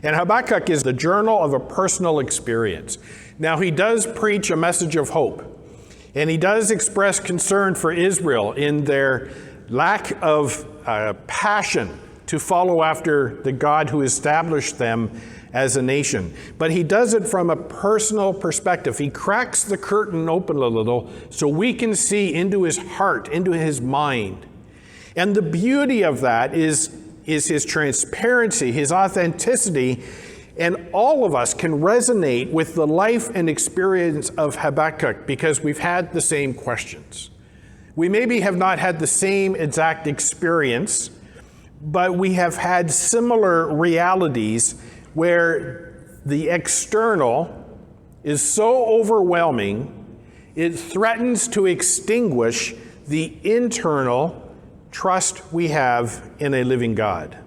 And Habakkuk is the journal of a personal experience. Now, he does preach a message of hope, and he does express concern for Israel in their lack of passion to follow after the God who established them as a nation. But he does it from a personal perspective. He cracks the curtain open a little so we can see into his heart, into his mind. And the beauty of that is his transparency, his authenticity, and all of us can resonate with the life and experience of Habakkuk because we've had the same questions. We maybe have not had the same exact experience, but we have had similar realities where the external is so overwhelming, it threatens to extinguish the internal trust we have in a living God.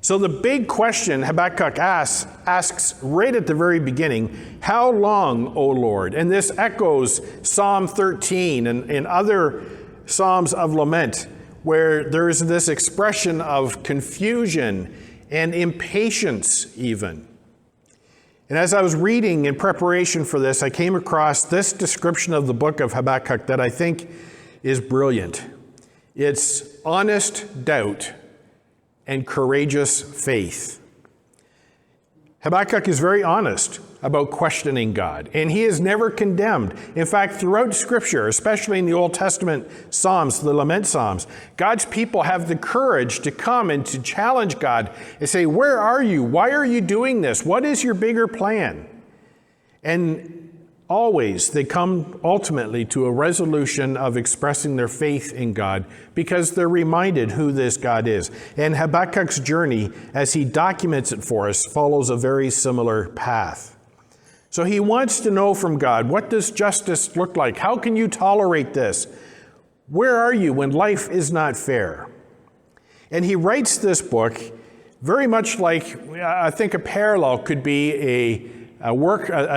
So the big question Habakkuk asks right at the very beginning, how long, O Lord? And this echoes Psalm 13 and other Psalms of lament, where there's this expression of confusion and impatience even. And as I was reading in preparation for this, I came across this description of the book of Habakkuk that I think is brilliant. It's honest doubt and courageous faith. Habakkuk is very honest about questioning God, and he is never condemned. In fact, throughout Scripture, especially in the Old Testament Psalms, the lament Psalms, God's people have the courage to come and to challenge God and say, where are you? Why are you doing this? What is your bigger plan? And always they come ultimately to a resolution of expressing their faith in God because they're reminded who this God is. And Habakkuk's journey, as he documents it for us, follows a very similar path. So he wants to know from God, what does justice look like? How can you tolerate this? Where are you when life is not fair? And he writes this book very much like, I think a parallel could be a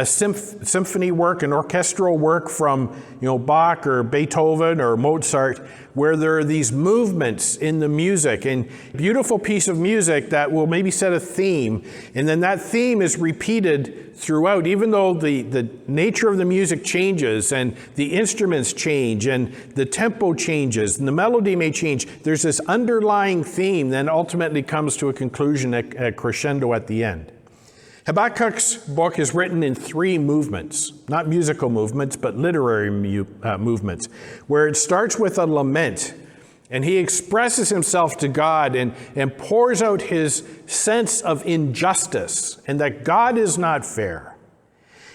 symphony work, an orchestral work from Bach or Beethoven or Mozart, where there are these movements in the music, and beautiful piece of music that will maybe set a theme, and then that theme is repeated throughout, even though the nature of the music changes and the instruments change and the tempo changes and the melody may change. There's this underlying theme that ultimately comes to a conclusion at crescendo at the end. Habakkuk's book is written in 3 movements, not musical movements, but literary movements, where it starts with a lament, and he expresses himself to God and pours out his sense of injustice and that God is not fair.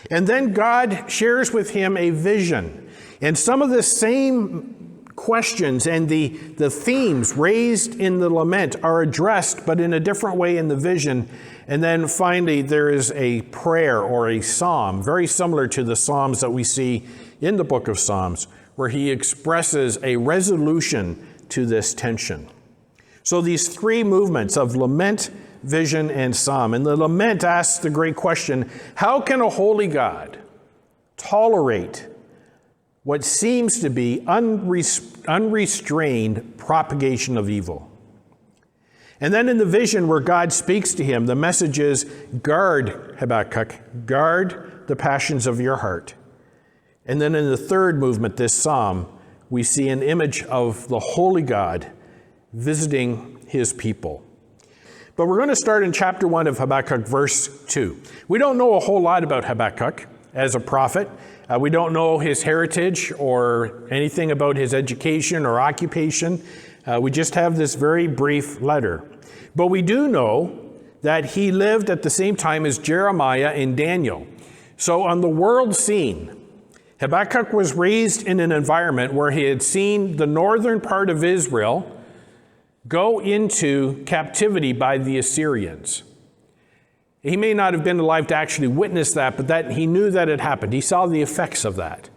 And then God shares with him a vision, and some of the same questions and the themes raised in the lament are addressed, but in a different way in the vision. And then finally, there is a prayer or a psalm, very similar to the psalms that we see in the book of Psalms, where he expresses a resolution to this tension. So these 3 movements of lament, vision, and psalm. And the lament asks the great question, how can a holy God tolerate what seems to be unrestrained propagation of evil? And then in the vision where God speaks to him, the message is, guard, Habakkuk, guard the passions of your heart. And then in the 3rd movement, this psalm, we see an image of the holy God visiting his people. But we're going to start in chapter 1 of Habakkuk, verse 2. We don't know a whole lot about Habakkuk as a prophet. We don't know his heritage or anything about his education or occupation. We just have this very brief letter. But we do know that he lived at the same time as Jeremiah and Daniel. So on the world scene, Habakkuk was raised in an environment where he had seen the northern part of Israel go into captivity by the Assyrians. He may not have been alive to actually witness that, but that he knew that it happened. He saw the effects of that.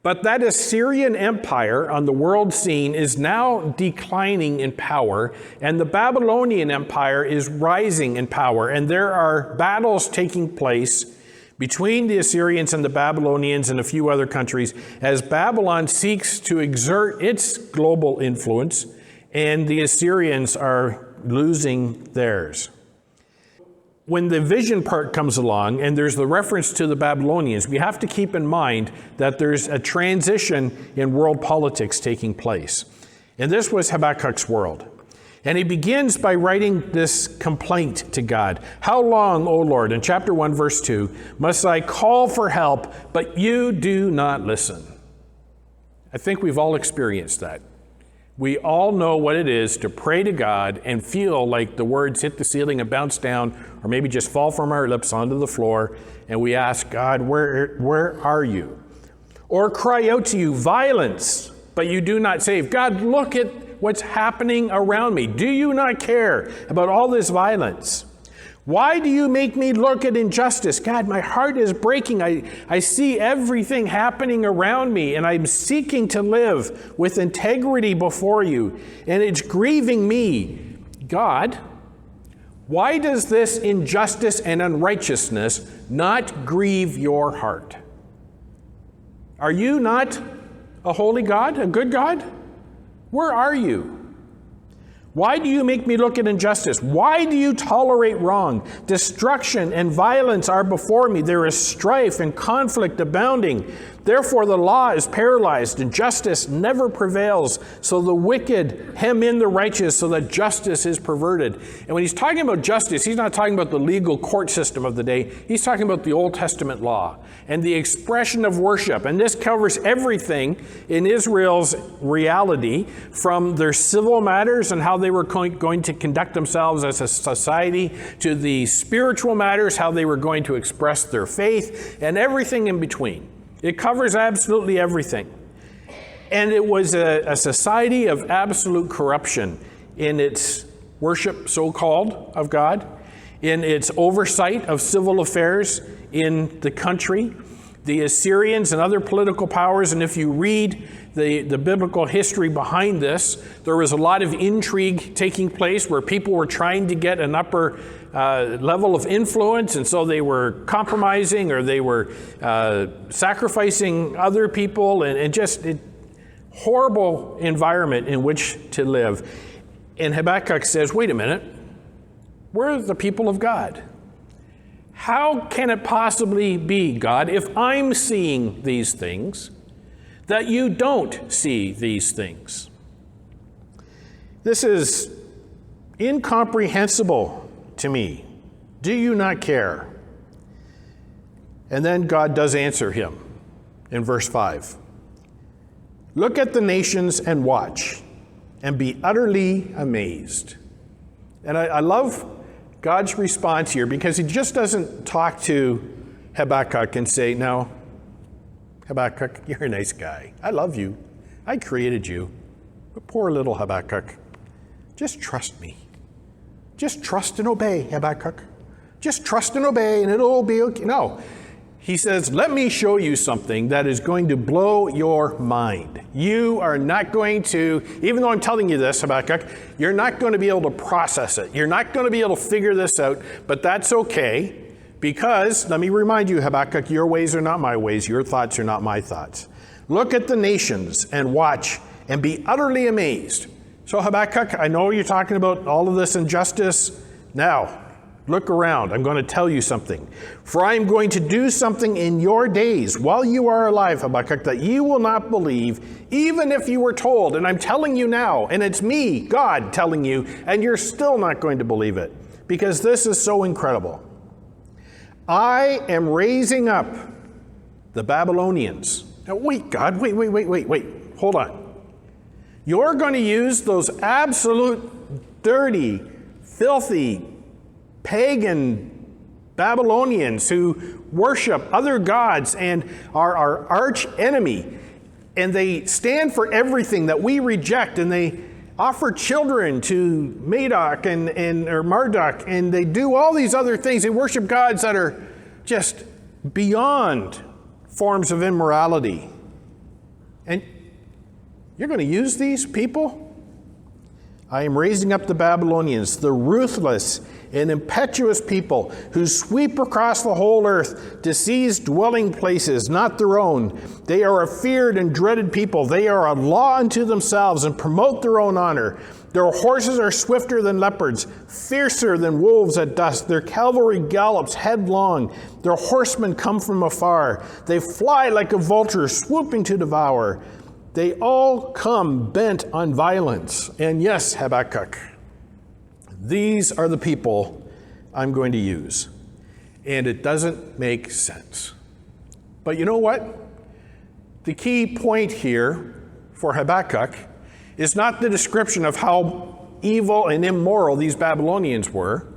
But that Assyrian empire on the world scene is now declining in power, and the Babylonian empire is rising in power, and there are battles taking place between the Assyrians and the Babylonians and a few other countries as Babylon seeks to exert its global influence, and the Assyrians are losing theirs. when the vision part comes along and there's the reference to the Babylonians, we have to keep in mind that there's a transition in world politics taking place. And this was Habakkuk's world. And he begins by writing this complaint to God. How long, O Lord, in chapter 1, verse 2, must I call for help, but you do not listen? I think we've all experienced that. We all know what it is to pray to God and feel like the words hit the ceiling and bounce down, or maybe just fall from our lips onto the floor, and we ask God, where are you? Or cry out to you, violence, but you do not save. God, look at what's happening around me. Do you not care about all this violence? Why do you make me look at injustice? God, my heart is breaking. I see everything happening around me, and I'm seeking to live with integrity before you, and it's grieving me. God, why does this injustice and unrighteousness not grieve your heart? Are you not a holy God, a good God? Where are you? Why do you make me look at injustice? Why do you tolerate wrong? Destruction and violence are before me. There is strife and conflict abounding. Therefore the law is paralyzed and justice never prevails. So the wicked hem in the righteous so that justice is perverted. And when he's talking about justice, he's not talking about the legal court system of the day. He's talking about the Old Testament law and the expression of worship. And this covers everything in Israel's reality, from their civil matters and how they were going to conduct themselves as a society, to the spiritual matters, how they were going to express their faith, and everything in between. It covers absolutely everything. And it was a society of absolute corruption in its worship, so-called, of God, in its oversight of civil affairs in the country. The Assyrians and other political powers, and if you read the biblical history behind this, there was a lot of intrigue taking place where people were trying to get an upper level of influence, and so they were compromising, or they were sacrificing other people, and just a horrible environment in which to live. And Habakkuk says, wait a minute, we're the people of God. How can it possibly be, God, if I'm seeing these things, that you don't see these things? This is incomprehensible to me. Do you not care? And then God does answer him in verse 5. Look at the nations and watch, and be utterly amazed. And I love God's response here, because he just doesn't talk to Habakkuk and say, now, Habakkuk, you're a nice guy. I love you. I created you. But poor little Habakkuk, just trust me. Just trust and obey, Habakkuk. Just trust and obey, and it'll be okay. No. He says, let me show you something that is going to blow your mind. You are not going to, even though I'm telling you this, Habakkuk, you're not going to be able to process it. You're not going to be able to figure this out, but that's okay, because, let me remind you, Habakkuk, your ways are not my ways, your thoughts are not my thoughts. Look at the nations and watch and be utterly amazed. So Habakkuk, I know you're talking about all of this injustice. Now, look around. I'm going to tell you something. For I am going to do something in your days while you are alive, Habakkuk, that you will not believe, even if you were told. And I'm telling you now, and it's me, God, telling you, and you're still not going to believe it, because this is so incredible. I am raising up the Babylonians. Now, wait, God, wait. Hold on. You're going to use those absolute dirty, filthy, pagan Babylonians who worship other gods and are our arch enemy, and they stand for everything that we reject, and they offer children to Marduk or Marduk, and they do all these other things. They worship gods that are just beyond forms of immorality. And you're going to use these people? I am raising up the Babylonians, the ruthless and impetuous people who sweep across the whole earth to seize dwelling places, not their own. They are a feared and dreaded people. They are a law unto themselves and promote their own honor. Their horses are swifter than leopards, fiercer than wolves at dusk. Their cavalry gallops headlong. Their horsemen come from afar. They fly like a vulture, swooping to devour. They all come bent on violence. And yes, Habakkuk, these are the people I'm going to use. And it doesn't make sense. But you know what? The key point here for Habakkuk is not the description of how evil and immoral these Babylonians were.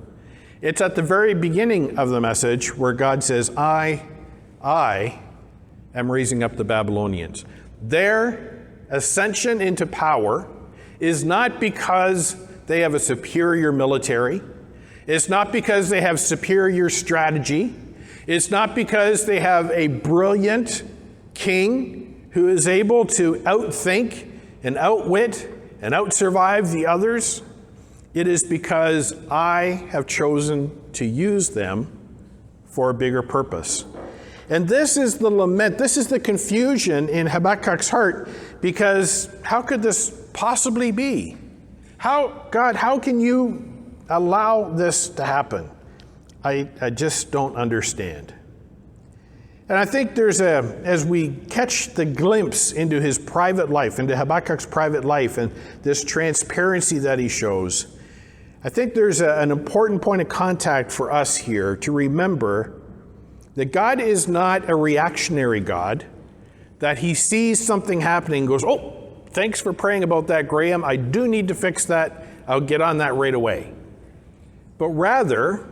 It's at the very beginning of the message where God says, I am raising up the Babylonians. Their ascension into power is not because they have a superior military. It's not because they have superior strategy. It's not because they have a brilliant king who is able to outthink and outwit and outsurvive the others. It is because I have chosen to use them for a bigger purpose. And this is the lament, this is the confusion in Habakkuk's heart, because how could this possibly be? God, how can you allow this to happen? I just don't understand. And I think as we catch the glimpse into his private life, into Habakkuk's private life, and this transparency that he shows, I think there's an important point of contact for us here to remember that God is not a reactionary God, that he sees something happening and goes, oh, thanks for praying about that, Graham. I do need to fix that. I'll get on that right away. But rather,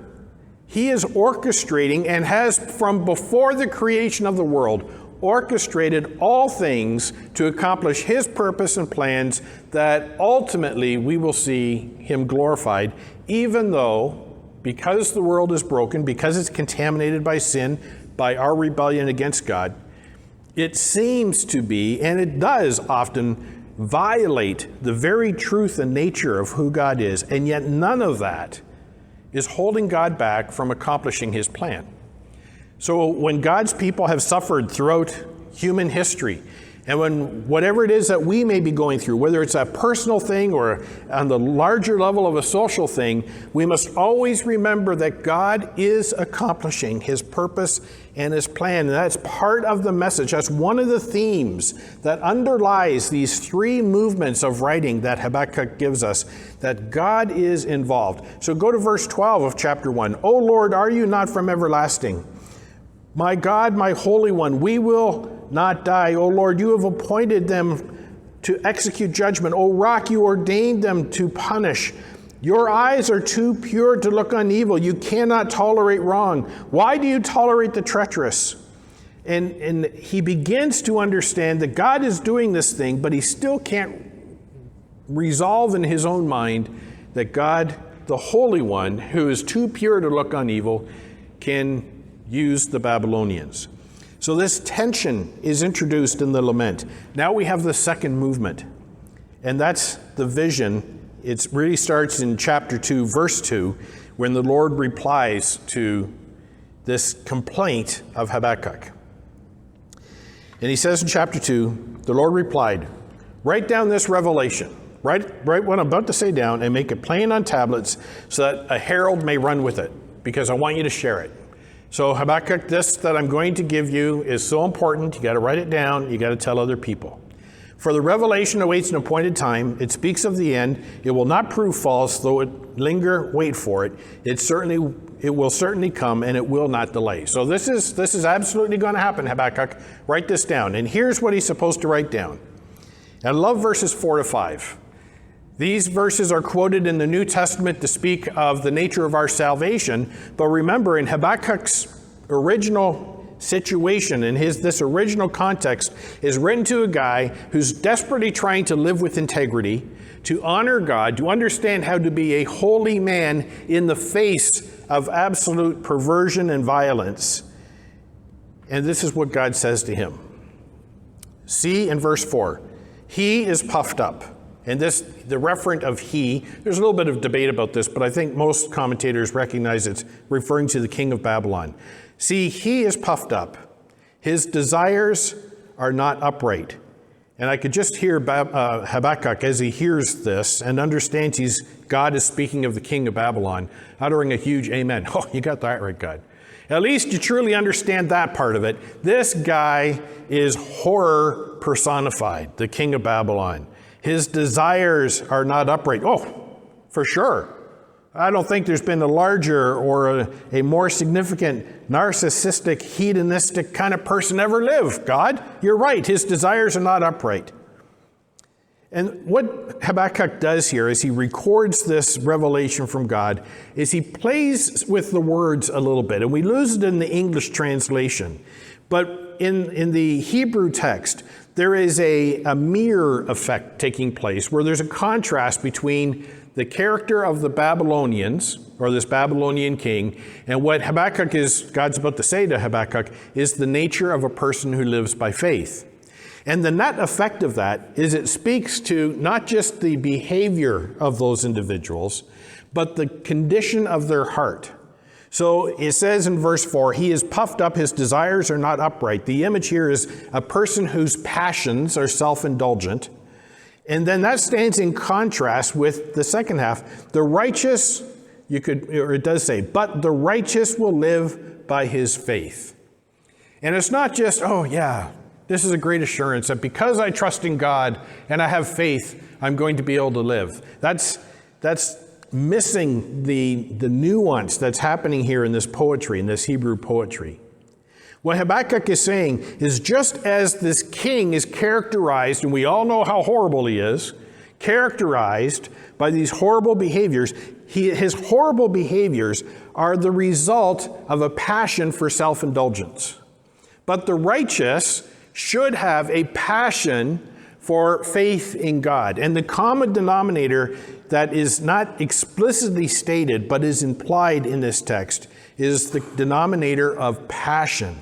he is orchestrating and has from before the creation of the world orchestrated all things to accomplish his purpose and plans, that ultimately we will see him glorified, even though, because the world is broken, because it's contaminated by sin, by our rebellion against God, it seems to be, and it does often, violate the very truth and nature of who God is, and yet none of that is holding God back from accomplishing his plan. So when God's people have suffered throughout human history, and when whatever it is that we may be going through, whether it's a personal thing or on the larger level of a social thing, we must always remember that God is accomplishing his purpose and his plan. And that's part of the message. That's one of the themes that underlies these three movements of writing that Habakkuk gives us, that God is involved. So go to verse 12 of chapter 1. O Lord, are you not from everlasting? My God, my Holy One, we will not die. O Lord, you have appointed them to execute judgment. O Rock, you ordained them to punish. Your eyes are too pure to look on evil. You cannot tolerate wrong. Why do you tolerate the treacherous? And he begins to understand that God is doing this thing, but he still can't resolve in his own mind that God, the Holy One, who is too pure to look on evil, can use the Babylonians. So this tension is introduced in the lament. Now we have the second movement, and that's the vision. It really starts in chapter 2, verse 2, when the Lord replies to this complaint of Habakkuk. And he says in chapter 2, the Lord replied, write down this revelation, write what I'm about to say down, and make it plain on tablets so that a herald may run with it, because I want you to share it. So Habakkuk, this that I'm going to give you is so important. You got to write it down. You got to tell other people. For the revelation awaits an appointed time. It speaks of the end. It will not prove false, though it linger. Wait for it. It will certainly come, and it will not delay. So this is absolutely going to happen, Habakkuk. Write this down. And here's what he's supposed to write down. I love verses 4 to 5. These verses are quoted in the New Testament to speak of the nature of our salvation. But remember, in Habakkuk's original situation, in this original context, is written to a guy who's desperately trying to live with integrity, to honor God, to understand how to be a holy man in the face of absolute perversion and violence. And this is what God says to him. See in verse 4, he is puffed up. And the referent of he, there's a little bit of debate about this, but I think most commentators recognize it's referring to the king of Babylon. See, he is puffed up. His desires are not upright. And I could just hear Habakkuk as he hears this and understands God is speaking of the king of Babylon, uttering a huge amen. Oh, you got that right, God. At least you truly understand that part of it. This guy is horror personified, the king of Babylon. His desires are not upright. Oh, for sure. I don't think there's been a larger or a more significant narcissistic, hedonistic kind of person ever live, God. You're right. His desires are not upright. And what Habakkuk does here as he records this revelation from God is he plays with the words a little bit. And we lose it in the English translation. But in the Hebrew text, there is a mirror effect taking place where there's a contrast between the character of the Babylonians, or this Babylonian king, and what God's about to say to Habakkuk, is the nature of a person who lives by faith. And the net effect of that is it speaks to not just the behavior of those individuals, but the condition of their heart. So it says in verse 4, he is puffed up, his desires are not upright. The image here is a person whose passions are self-indulgent. And then that stands in contrast with the second half. The righteous, it does say, but the righteous will live by his faith. And it's not just, oh yeah, this is a great assurance that because I trust in God and I have faith, I'm going to be able to live. That's missing the nuance that's happening here in this poetry, in this Hebrew poetry. What Habakkuk is saying is just as this king is characterized, and we all know how horrible he is, characterized by these horrible behaviors, his horrible behaviors are the result of a passion for self-indulgence. But the righteous should have a passion for faith in God. And the common denominator that is not explicitly stated but is implied in this text is the denominator of passion.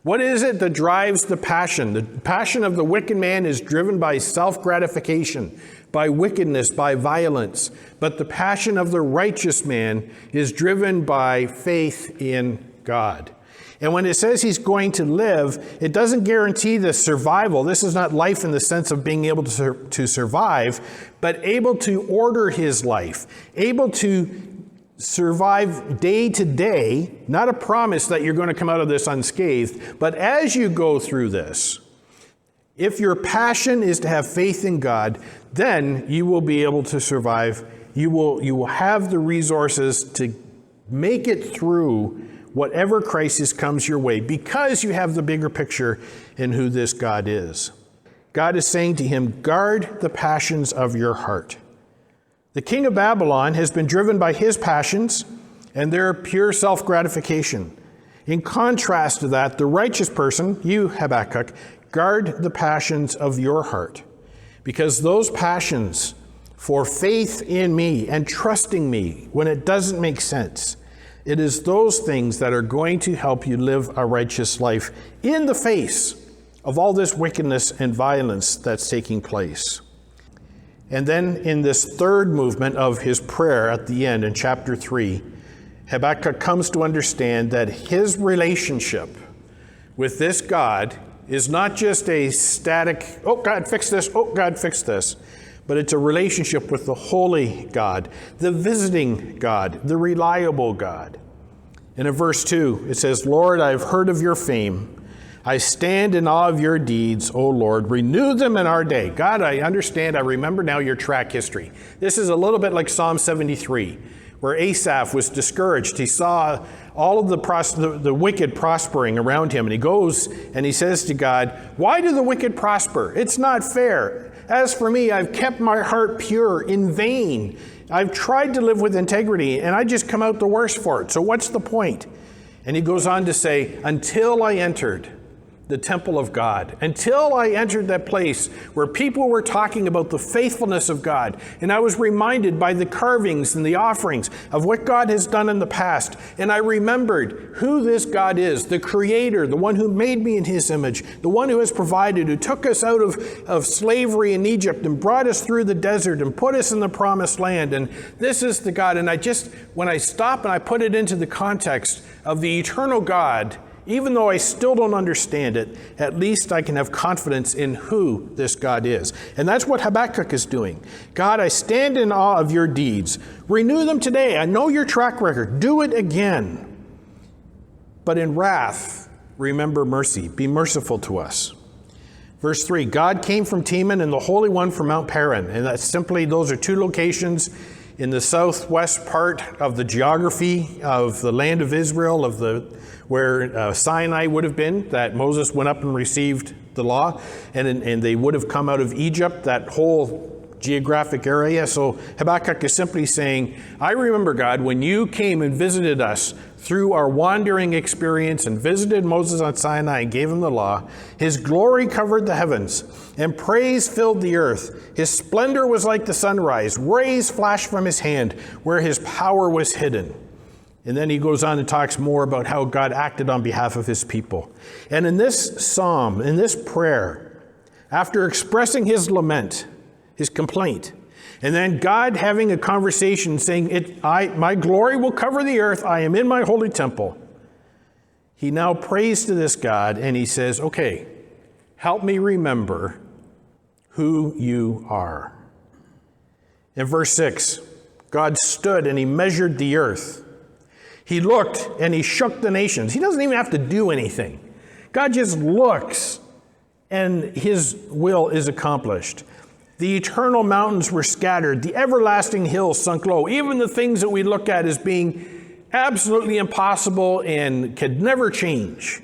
What is it that drives the passion? The passion of the wicked man is driven by self-gratification, by wickedness, by violence. But the passion of the righteous man is driven by faith in God. And when it says he's going to live, it doesn't guarantee the survival. This is not life in the sense of being able to survive, but able to order his life, able to survive day to day, not a promise that you're going to come out of this unscathed, but as you go through this, if your passion is to have faith in God, then you will be able to survive. You will have the resources to make it through whatever crisis comes your way because you have the bigger picture in who this God is. God is saying to him, guard the passions of your heart. The king of Babylon has been driven by his passions and their pure self-gratification. In contrast to that, the righteous person, you, Habakkuk, guard the passions of your heart, because those passions for faith in me and trusting me when it doesn't make sense, it is those things that are going to help you live a righteous life in the face of all this wickedness and violence that's taking place. And then in this third movement of his prayer at the end in chapter 3, Habakkuk comes to understand that his relationship with this God is not just a static, oh, God, fix this, oh, God, fix this, but it's a relationship with the holy God, the visiting God, the reliable God. And in verse 2, it says, Lord, I have heard of your fame. I stand in awe of your deeds, O Lord. Renew them in our day. God, I understand. I remember now your track history. This is a little bit like Psalm 73, where Asaph was discouraged. He saw all of the wicked prospering around him, and he goes and he says to God, why do the wicked prosper? It's not fair. As for me, I've kept my heart pure in vain. I've tried to live with integrity, and I just come out the worse for it. So what's the point? And he goes on to say, until I entered the temple of God, until I entered that place where people were talking about the faithfulness of God, and I was reminded by the carvings and the offerings of what God has done in the past, and I remembered who this God is, the Creator, the one who made me in His image, the one who has provided, who took us out of slavery in Egypt and brought us through the desert and put us in the promised land, and this is the God. And when I stop and I put it into the context of the eternal God Even though I still don't understand it, at least I can have confidence in who this God is. And that's what Habakkuk is doing. God, I stand in awe of your deeds. Renew them today. I know your track record. Do it again. But in wrath, remember mercy. Be merciful to us. Verse 3, God came from Teman and the Holy One from Mount Paran. And that's simply, those are two locations in the southwest part of the geography of the land of Israel, where Sinai would have been, that Moses went up and received the law, and they would have come out of Egypt, that whole geographic area. So Habakkuk is simply saying, I remember, God, when you came and visited us through our wandering experience and visited Moses on Sinai and gave him the law. His glory covered the heavens, and praise filled the earth. His splendor was like the sunrise. Rays flashed from his hand where his power was hidden. And then he goes on and talks more about how God acted on behalf of his people. And in this psalm, in this prayer, after expressing his lament, his complaint, and then God having a conversation saying, my glory will cover the earth. I am in my holy temple. He now prays to this God and he says, okay, help me remember who you are. In verse 6, God stood and he measured the earth. He looked and he shook the nations. He doesn't even have to do anything. God just looks and his will is accomplished. The eternal mountains were scattered. The everlasting hills sunk low. Even the things that we look at as being absolutely impossible and could never change.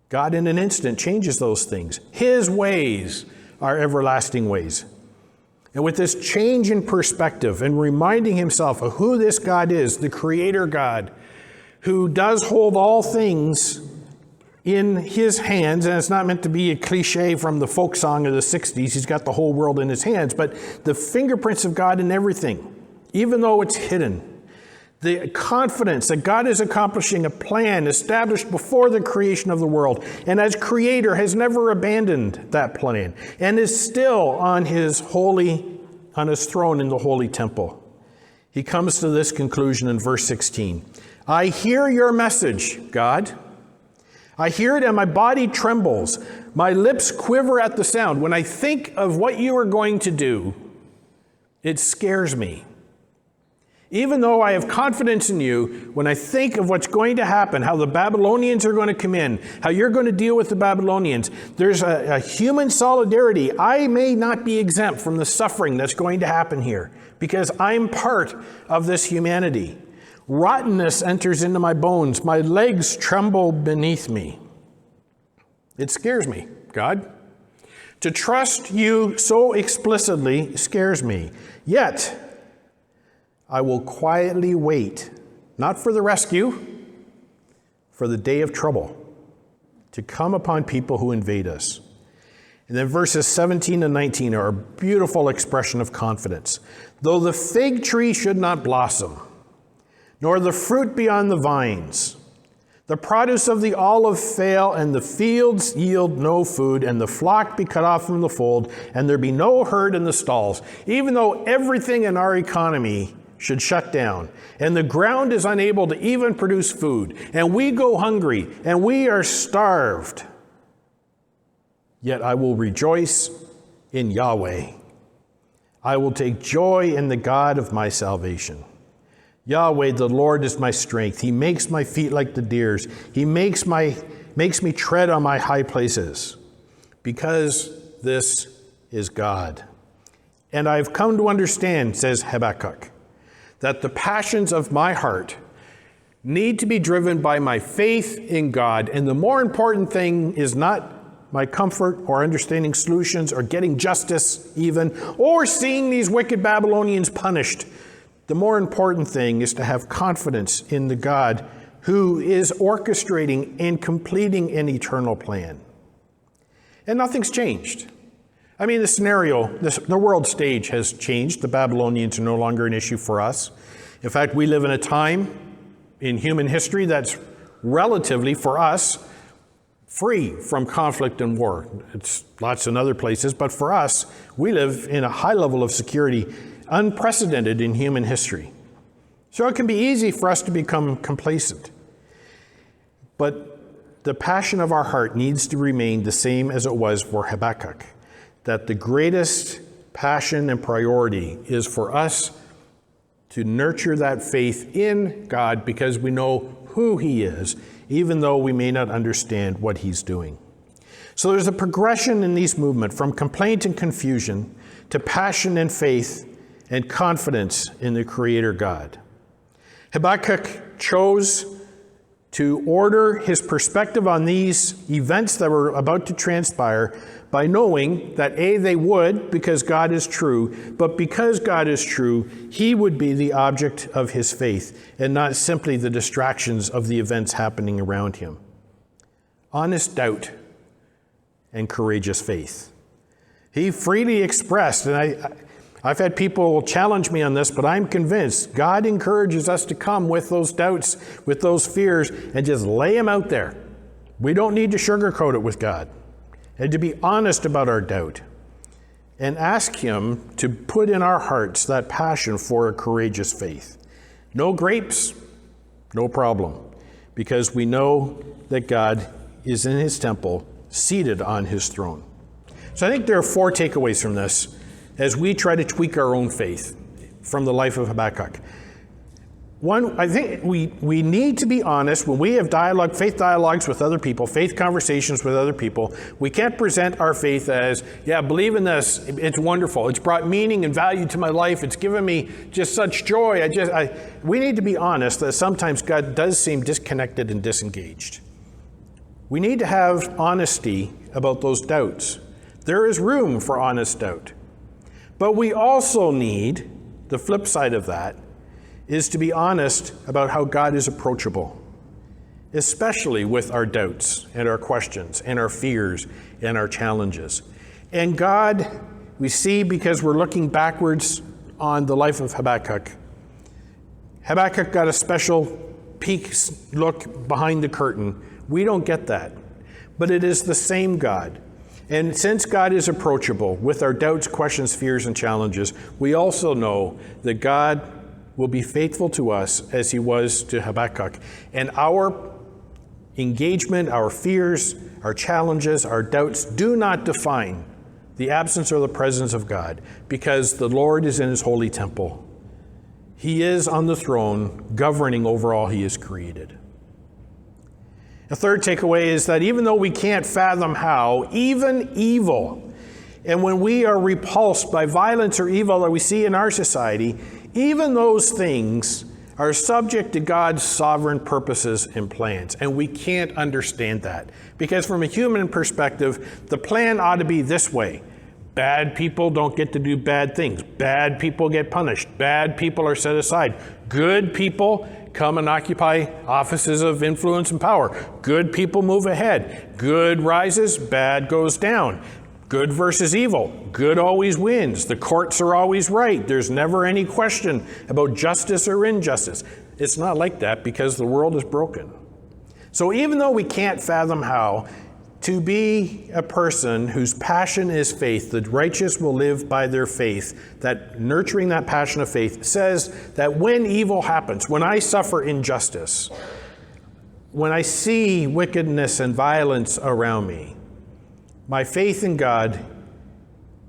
God in an instant changes those things. His ways are everlasting ways. And with this change in perspective and reminding himself of who this God is, the Creator God, who does hold all things in his hands, and it's not meant to be a cliche from the folk song of the 60s, he's got the whole world in his hands, but the fingerprints of God in everything, even though it's hidden. The confidence that God is accomplishing a plan established before the creation of the world, and as Creator has never abandoned that plan, and is still on his throne in the holy temple. He comes to this conclusion in verse 16. I hear your message, God. I hear it and my body trembles. My lips quiver at the sound. When I think of what you are going to do, it scares me. Even though I have confidence in you, when I think of what's going to happen, how the Babylonians are going to come in, how you're going to deal with the Babylonians, there's a human solidarity. I may not be exempt from the suffering that's going to happen here because I'm part of this humanity. Rottenness enters into my bones. My legs tremble beneath me. It scares me, God. To trust you so explicitly scares me. Yet, I will quietly wait, not for the rescue, for the day of trouble to come upon people who invade us. And then verses 17 and 19 are a beautiful expression of confidence. Though the fig tree should not blossom, nor the fruit be on the vines, the produce of the olive fail, and the fields yield no food, and the flock be cut off from the fold, and there be no herd in the stalls, even though everything in our economy should shut down, and the ground is unable to even produce food, and we go hungry, and we are starved. Yet I will rejoice in Yahweh. I will take joy in the God of my salvation. Yahweh, the Lord, is my strength. He makes my feet like the deer's. He makes me tread on my high places, because this is God. And I've come to understand, says Habakkuk, that the passions of my heart need to be driven by my faith in God. And the more important thing is not my comfort or understanding solutions or getting justice even, or seeing these wicked Babylonians punished. The more important thing is to have confidence in the God who is orchestrating and completing an eternal plan. And nothing's changed. I mean, the scenario, the world stage has changed. The Babylonians are no longer an issue for us. In fact, we live in a time in human history that's relatively, for us, free from conflict and war. It's lots in other places, but for us, we live in a high level of security unprecedented in human history. So it can be easy for us to become complacent. But the passion of our heart needs to remain the same as it was for Habakkuk, that the greatest passion and priority is for us to nurture that faith in God because we know who He is, even though we may not understand what He's doing. So there's a progression in these movements from complaint and confusion to passion and faith and confidence in the Creator God. Habakkuk chose to order his perspective on these events that were about to transpire by knowing that A, they would, because God is true, but because God is true, he would be the object of his faith and not simply the distractions of the events happening around him. Honest doubt and courageous faith. He freely expressed, and I've had people challenge me on this, but I'm convinced God encourages us to come with those doubts, with those fears, and just lay them out there. We don't need to sugarcoat it with God. And to be honest about our doubt and ask Him to put in our hearts that passion for a courageous faith. No grapes, no problem, because we know that God is in His temple, seated on His throne. So I think there are 4 takeaways from this as we try to tweak our own faith from the life of Habakkuk. One, I think we need to be honest when we have dialogue, faith dialogues with other people, faith conversations with other people. We can't present our faith as, yeah, believe in this, it's wonderful, it's brought meaning and value to my life, it's given me just such joy. We need to be honest that sometimes God does seem disconnected and disengaged. We need to have honesty about those doubts. There is room for honest doubt. But we also need, the flip side of that, is to be honest about how God is approachable, especially with our doubts and our questions and our fears and our challenges. And God, we see because we're looking backwards on the life of Habakkuk. Habakkuk got a special peek look behind the curtain. We don't get that. But it is the same God. And since God is approachable with our doubts, questions, fears, and challenges, we also know that God will be faithful to us as He was to Habakkuk. And our engagement, our fears, our challenges, our doubts do not define the absence or the presence of God, because the Lord is in His holy temple. He is on the throne, governing over all He has created. A third takeaway is that even though we can't fathom how, even evil, and when we are repulsed by violence or evil that we see in our society, even those things are subject to God's sovereign purposes and plans. And we can't understand that. Because from a human perspective, the plan ought to be this way. Bad people don't get to do bad things. Bad people get punished. Bad people are set aside. Good people come and occupy offices of influence and power. Good people move ahead. Good rises, bad goes down. Good versus evil. Good always wins. The courts are always right. There's never any question about justice or injustice. It's not like that because the world is broken. So even though we can't fathom how, to be a person whose passion is faith, the righteous will live by their faith, that nurturing that passion of faith says that when evil happens, when I suffer injustice, when I see wickedness and violence around me, my faith in God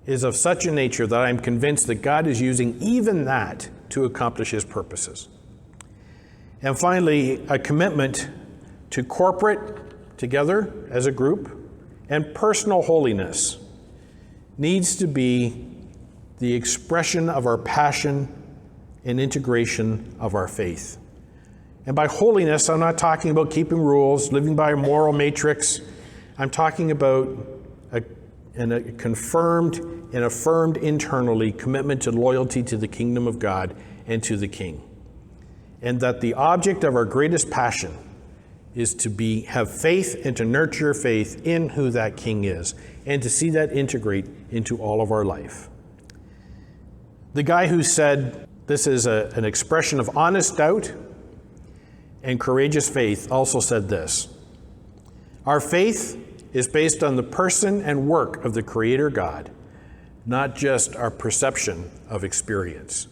is of such a nature that I'm convinced that God is using even that to accomplish His purposes. And finally, a commitment to corporate together as a group and personal holiness needs to be the expression of our passion and integration of our faith. And by holiness, I'm not talking about keeping rules, living by a moral matrix. I'm talking about a confirmed and affirmed internally commitment to loyalty to the kingdom of God and to the King. And that the object of our greatest passion is to have faith and to nurture faith in who that King is, and to see that integrate into all of our life. The guy who said this is an expression of honest doubt and courageous faith also said this: our faith is based on the person and work of the Creator God, not just our perception of experience.